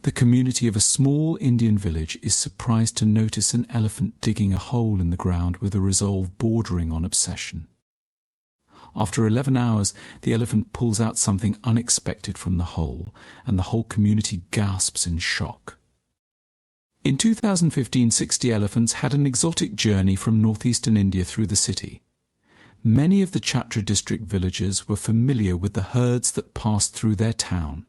The community of a small Indian village is surprised to notice an elephant digging a hole in the ground with a resolve bordering on obsession. After 11 hours, the elephant pulls out something unexpected from the hole, and the whole community gasps in shock. In 2015, 60 elephants had an exotic journey from northeastern India through the city. Many of the Chatra district villagers were familiar with the herds that passed through their town.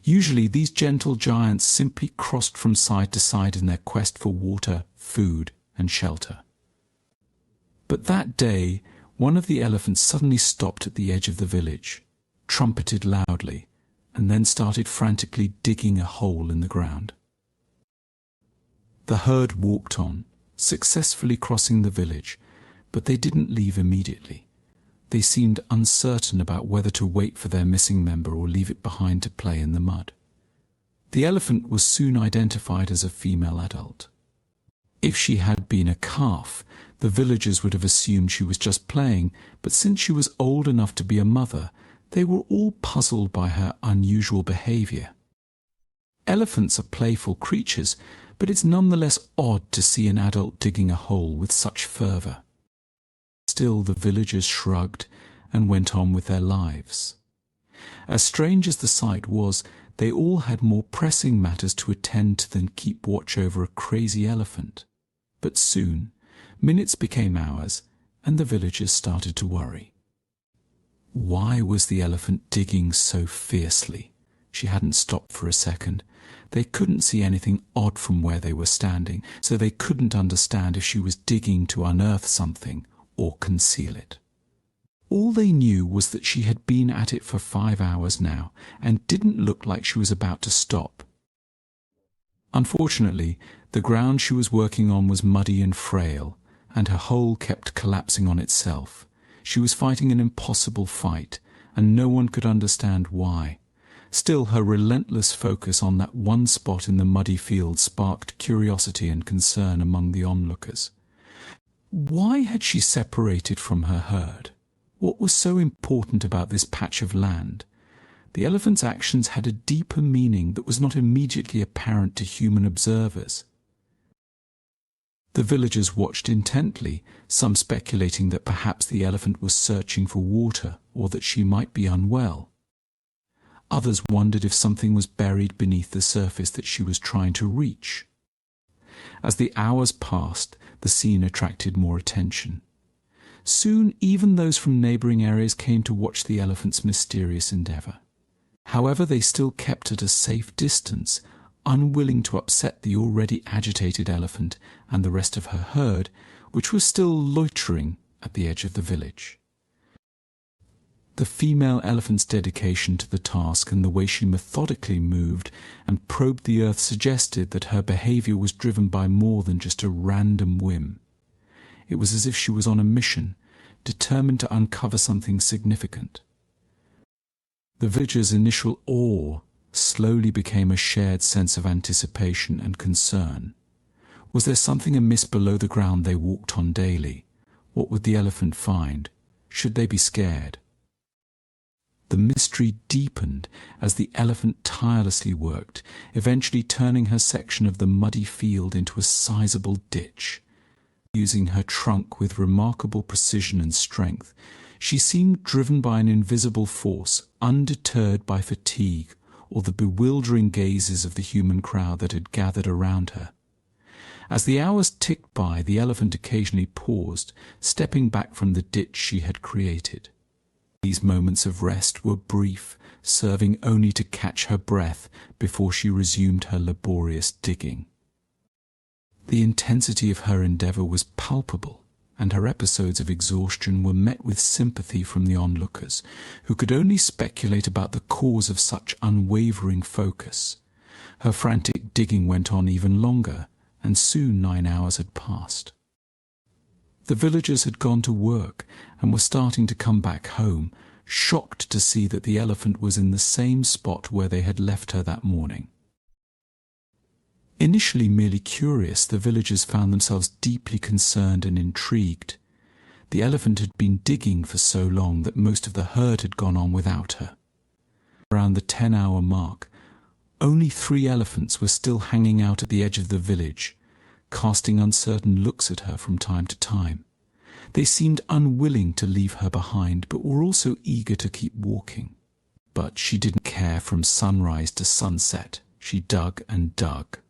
Usually these gentle giants simply crossed from side to side in their quest for water, food, and shelter. But that day, one of the elephants suddenly stopped at the edge of the village, trumpeted loudly, and then started frantically digging a hole in the ground. The herd walked on, successfully crossing the village, but they didn't leave immediately. They seemed uncertain about whether to wait for their missing member or leave it behind to play in the mud. The elephant was soon identified as a female adult. If she had been a calf, the villagers would have assumed she was just playing, but since she was old enough to be a mother, they were all puzzled by her unusual behavior. Elephants are playful creatures, but it's nonetheless odd to see an adult digging a hole with such fervor. Still, the villagers shrugged and went on with their lives. As strange as the sight was, they all had more pressing matters to attend to than keep watch over a crazy elephant. But soon, minutes became hours, and the villagers started to worry. Why was the elephant digging so fiercely? She hadn't stopped for a second. They couldn't see anything odd from where they were standing, so they couldn't understand if she was digging to unearth something or conceal it. All they knew was that she had been at it for 5 hours now, and didn't look like she was about to stop. Unfortunately, the ground she was working on was muddy and frail, and her hole kept collapsing on itself. She was fighting an impossible fight, and no one could understand why. Still, her relentless focus on that one spot in the muddy field sparked curiosity and concern among the onlookers. Why had she separated from her herd? What was so important about this patch of land? The elephant's actions had a deeper meaning that was not immediately apparent to human observers. The villagers watched intently, some speculating that perhaps the elephant was searching for water or that she might be unwell. Others wondered if something was buried beneath the surface that she was trying to reach. As the hours passed, the scene attracted more attention. Soon, even those from neighbouring areas came to watch the elephant's mysterious endeavour. However, they still kept at a safe distance, unwilling to upset the already agitated elephant and the rest of her herd, which was still loitering at the edge of the village. The female elephant's dedication to the task and the way she methodically moved and probed the earth suggested that her behaviour was driven by more than just a random whim. It was as if she was on a mission, determined to uncover something significant. The villagers' initial awe slowly became a shared sense of anticipation and concern. Was there something amiss below the ground they walked on daily? What would the elephant find? Should they be scared? The mystery deepened as the elephant tirelessly worked, eventually turning her section of the muddy field into a sizable ditch. Using her trunk with remarkable precision and strength, she seemed driven by an invisible force, undeterred by fatigue or the bewildering gazes of the human crowd that had gathered around her. As the hours ticked by, the elephant occasionally paused, stepping back from the ditch she had created. These moments of rest were brief, serving only to catch her breath before she resumed her laborious digging. The intensity of her endeavour was palpable, and her episodes of exhaustion were met with sympathy from the onlookers, who could only speculate about the cause of such unwavering focus. Her frantic digging went on even longer, and soon 9 hours had passed. The villagers had gone to work and were starting to come back home, shocked to see that the elephant was in the same spot where they had left her that morning. Initially merely curious, the villagers found themselves deeply concerned and intrigued. The elephant had been digging for so long that most of the herd had gone on without her. Around the 10-hour mark, Only 3 elephants were still hanging out at the edge of the village, casting uncertain looks at her from time to time. They seemed unwilling to leave her behind, but were also eager to keep walking. But she didn't care. From sunrise to sunset, she dug and dug.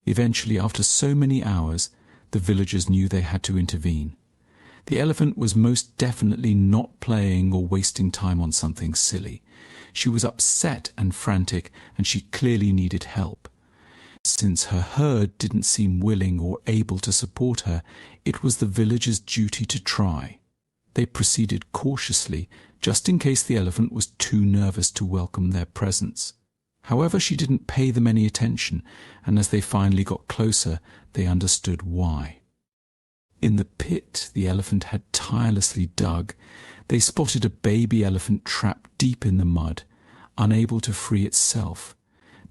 Eventually, after so many hours, the villagers knew they had to intervene. The elephant was most definitely not playing or wasting time on something silly. She was upset and frantic, and she clearly needed help. Since her herd didn't seem willing or able to support her, it was the villagers' duty to try. They proceeded cautiously, just in case the elephant was too nervous to welcome their presence. However, she didn't pay them any attention, and as they finally got closer, they understood why. In the pit the elephant had tirelessly dug, they spotted a baby elephant trapped deep in the mud, unable to free itself.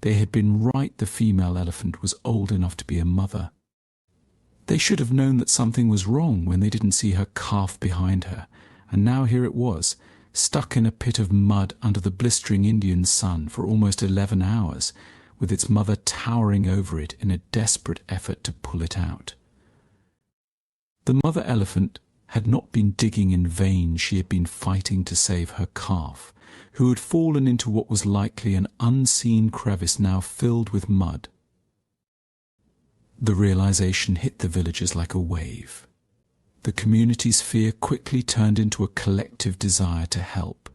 They had been right. The female elephant was old enough to be a mother. They should have known that something was wrong when they didn't see her calf behind her, and now here it was, stuck in a pit of mud under the blistering Indian sun for almost 11 hours, with its mother towering over it in a desperate effort to pull it out. The mother elephant had not been digging in vain. She had been fighting to save her calf, who had fallen into what was likely an unseen crevice now filled with mud. The realization hit the villagers like a wave. The community's fear quickly turned into a collective desire to help.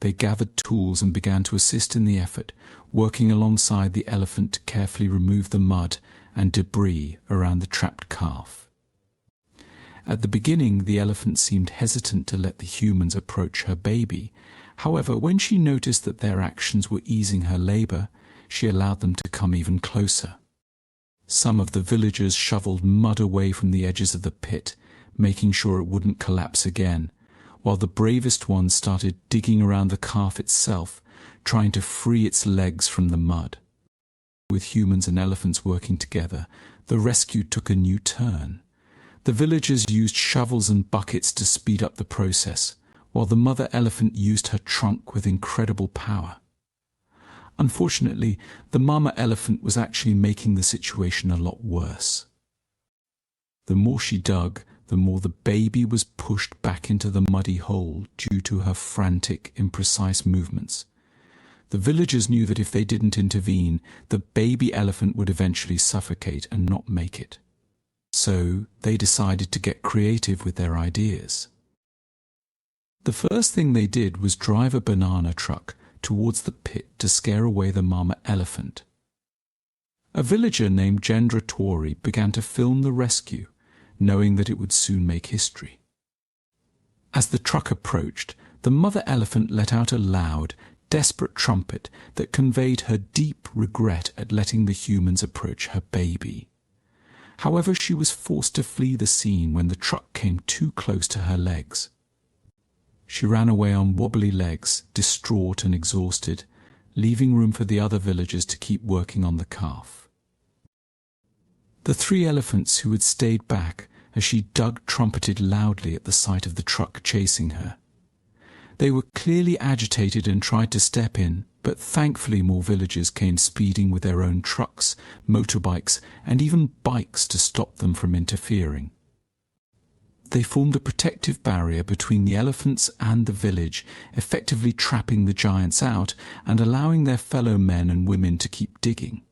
They gathered tools and began to assist in the effort, working alongside the elephant to carefully remove the mud and debris around the trapped calf. At the beginning, the elephant seemed hesitant to let the humans approach her baby. However, when she noticed that their actions were easing her labor, she allowed them to come even closer. Some of the villagers shoveled mud away from the edges of the pit, making sure it wouldn't collapse again, while the bravest ones started digging around the calf itself, trying to free its legs from the mud. With humans and elephants working together, the rescue took a new turn. The villagers used shovels and buckets to speed up the process, while the mother elephant used her trunk with incredible power. Unfortunately, the mama elephant was actually making the situation a lot worse. The more she dug, the more the baby was pushed back into the muddy hole due to her frantic, imprecise movements. The villagers knew that if they didn't intervene, the baby elephant would eventually suffocate and not make it. So they decided to get creative with their ideas. The first thing they did was drive a banana truck towards the pit to scare away the mama elephant. A villager named Jendra Tori began to film the rescue, knowing that it would soon make history. As the truck approached, the mother elephant let out a loud, desperate trumpet that conveyed her deep regret at letting the humans approach her baby. However, she was forced to flee the scene when the truck came too close to her legs. She ran away on wobbly legs, distraught and exhausted, leaving room for the other villagers to keep working on the calf. The 3 elephants who had stayed back as she dug trumpeted loudly at the sight of the truck chasing her. They were clearly agitated and tried to step in, but thankfully more villagers came speeding with their own trucks, motorbikes, and even bikes to stop them from interfering. They formed a protective barrier between the elephants and the village, effectively trapping the giants out and allowing their fellow men and women to keep digging.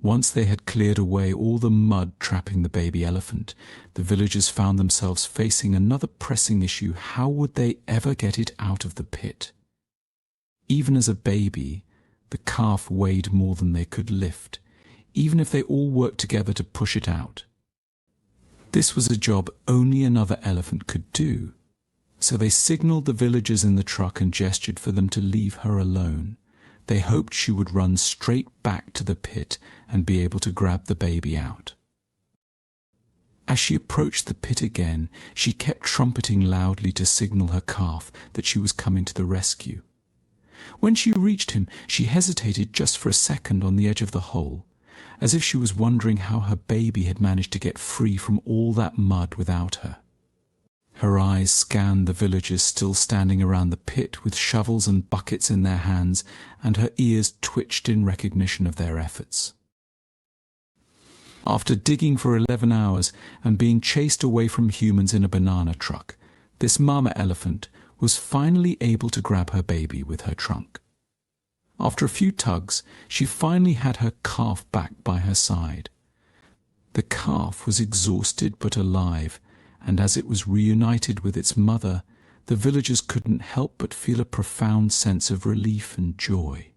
Once they had cleared away all the mud trapping the baby elephant, the villagers found themselves facing another pressing issue. How would they ever get it out of the pit? Even as a baby, the calf weighed more than they could lift, even if they all worked together to push it out. This was a job only another elephant could do, so they signaled the villagers in the truck and gestured for them to leave her alone. They hoped she would run straight back to the pit and be able to grab the baby out. As she approached the pit again, she kept trumpeting loudly to signal her calf that she was coming to the rescue. When she reached him, she hesitated just for a second on the edge of the hole, as if she was wondering how her baby had managed to get free from all that mud without her. Her eyes scanned the villagers still standing around the pit with shovels and buckets in their hands, and her ears twitched in recognition of their efforts. After digging for 11 hours and being chased away from humans in a banana truck, this mama elephant was finally able to grab her baby with her trunk. After a few tugs, she finally had her calf back by her side. The calf was exhausted but alive, and as it was reunited with its mother, the villagers couldn't help but feel a profound sense of relief and joy.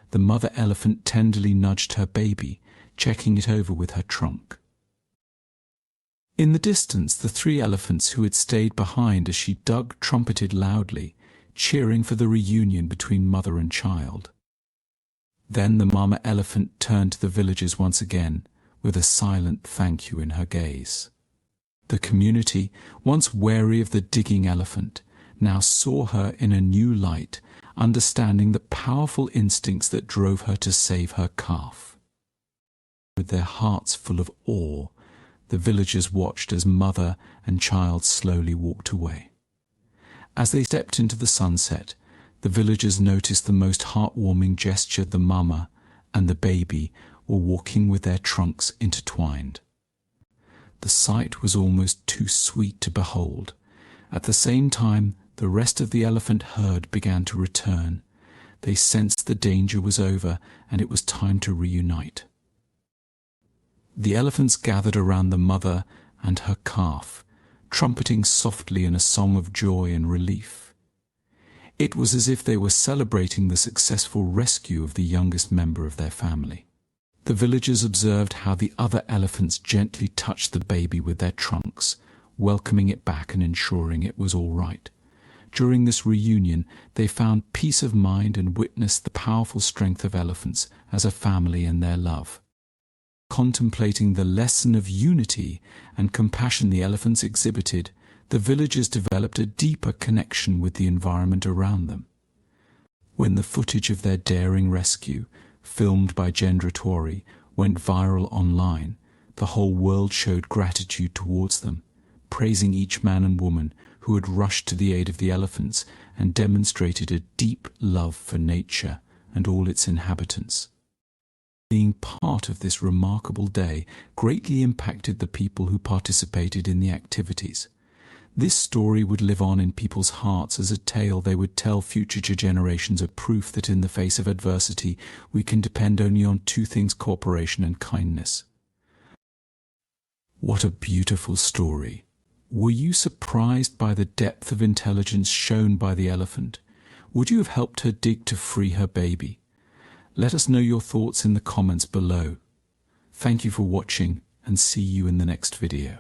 The mother elephant tenderly nudged her baby, checking it over with her trunk. In the distance, the 3 elephants who had stayed behind as she dug trumpeted loudly, cheering for the reunion between mother and child. Then the mama elephant turned to the villagers once again, with a silent thank you in her gaze. The community, once wary of the digging elephant, now saw her in a new light, understanding the powerful instincts that drove her to save her calf. With their hearts full of awe, the villagers watched as mother and child slowly walked away. As they stepped into the sunset, the villagers noticed the most heartwarming gesture. The mama and the baby were walking with their trunks intertwined. The sight was almost too sweet to behold. At the same time, the rest of the elephant herd began to return. They sensed the danger was over and it was time to reunite. The elephants gathered around the mother and her calf, trumpeting softly in a song of joy and relief. It was as if they were celebrating the successful rescue of the youngest member of their family. The villagers observed how the other elephants gently touched the baby with their trunks, welcoming it back and ensuring it was all right. During this reunion, they found peace of mind and witnessed the powerful strength of elephants as a family in their love. Contemplating the lesson of unity and compassion the elephants exhibited, the villagers developed a deeper connection with the environment around them. When the footage of their daring rescue, filmed by Gendratori, went viral online, the whole world showed gratitude towards them, praising each man and woman who had rushed to the aid of the elephants and demonstrated a deep love for nature and all its inhabitants. Being part of this remarkable day greatly impacted the people who participated in the activities. This story would live on in people's hearts as a tale they would tell future generations, a proof that in the face of adversity we can depend only on 2 things: cooperation and kindness. What a beautiful story. Were you surprised by the depth of intelligence shown by the elephant? Would you have helped her dig to free her baby? Let us know your thoughts in the comments below. Thank you for watching and see you in the next video.